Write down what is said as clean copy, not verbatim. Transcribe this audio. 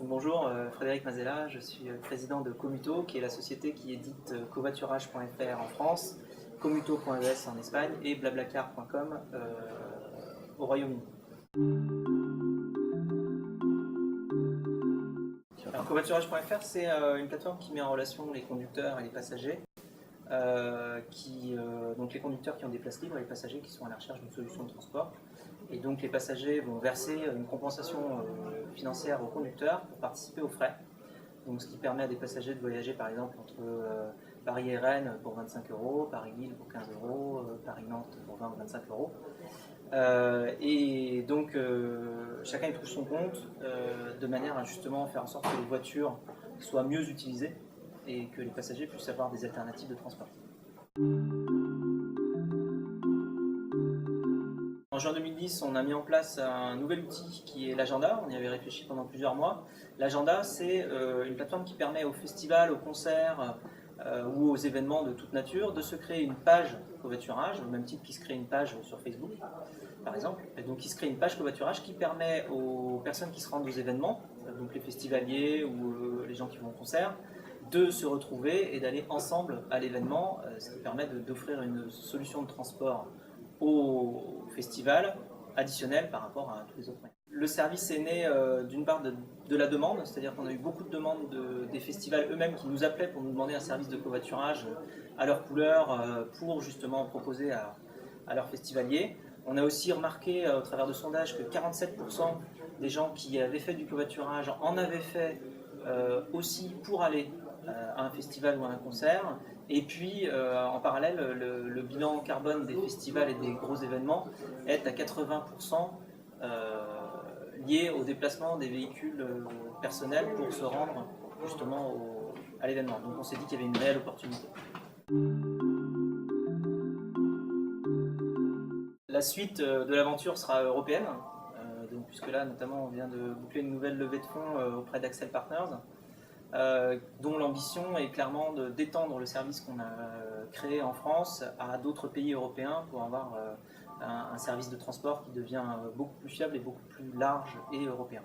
Bonjour, Frédéric Mazella, je suis président de Commuto, qui est la société qui édite covoiturage.fr en France, Commuto.es en Espagne et blablacar.com au Royaume-Uni. Alors, covoiturage.fr, c'est une plateforme qui met en relation les conducteurs et les passagers. Donc les conducteurs qui ont des places libres et les passagers qui sont à la recherche d'une solution de transport. Et donc les passagers vont verser une compensation financière aux conducteurs pour participer aux frais. Donc ce qui permet à des passagers de voyager par exemple entre Paris et Rennes pour 25 euros, Paris-Lille pour 15 euros, Paris-Nantes pour 20 ou 25 euros. Et donc chacun y trouve son compte de manière à justement faire en sorte que les voitures soient mieux utilisées et que les passagers puissent avoir des alternatives de transport. En juin 2010, on a mis en place un nouvel outil qui est l'agenda. On y avait réfléchi pendant plusieurs mois. L'agenda, c'est une plateforme qui permet aux festivals, aux concerts ou aux événements de toute nature de se créer une page covoiturage, au même titre qu'ils se créent une page sur Facebook, par exemple. Et donc, ils se créent une page covoiturage qui permet aux personnes qui se rendent aux événements, donc les festivaliers ou les gens qui vont au concert, de se retrouver et d'aller ensemble à l'événement, ce qui permet d'offrir une solution de transport au festival additionnel par rapport à tous les autres moyens. Le service est né d'une part de la demande, c'est-à-dire qu'on a eu beaucoup de demandes des festivals eux-mêmes qui nous appelaient pour nous demander un service de covoiturage à leur couleur pour justement proposer à leurs festivaliers. On a aussi remarqué au travers de sondages que 47% des gens qui avaient fait du covoiturage en avaient fait aussi pour aller à un festival ou à un concert. Et puis, en parallèle, le bilan carbone des festivals et des gros événements est à 80% lié au déplacement des véhicules personnels pour se rendre justement à l'événement. Donc on s'est dit qu'il y avait une réelle opportunité. La suite de l'aventure sera européenne, donc, puisque là, notamment, on vient de boucler une nouvelle levée de fonds auprès d'Axel Partners, dont l'ambition est clairement d'étendre le service qu'on a créé en France à d'autres pays européens pour avoir un service de transport qui devient beaucoup plus fiable et beaucoup plus large et européen.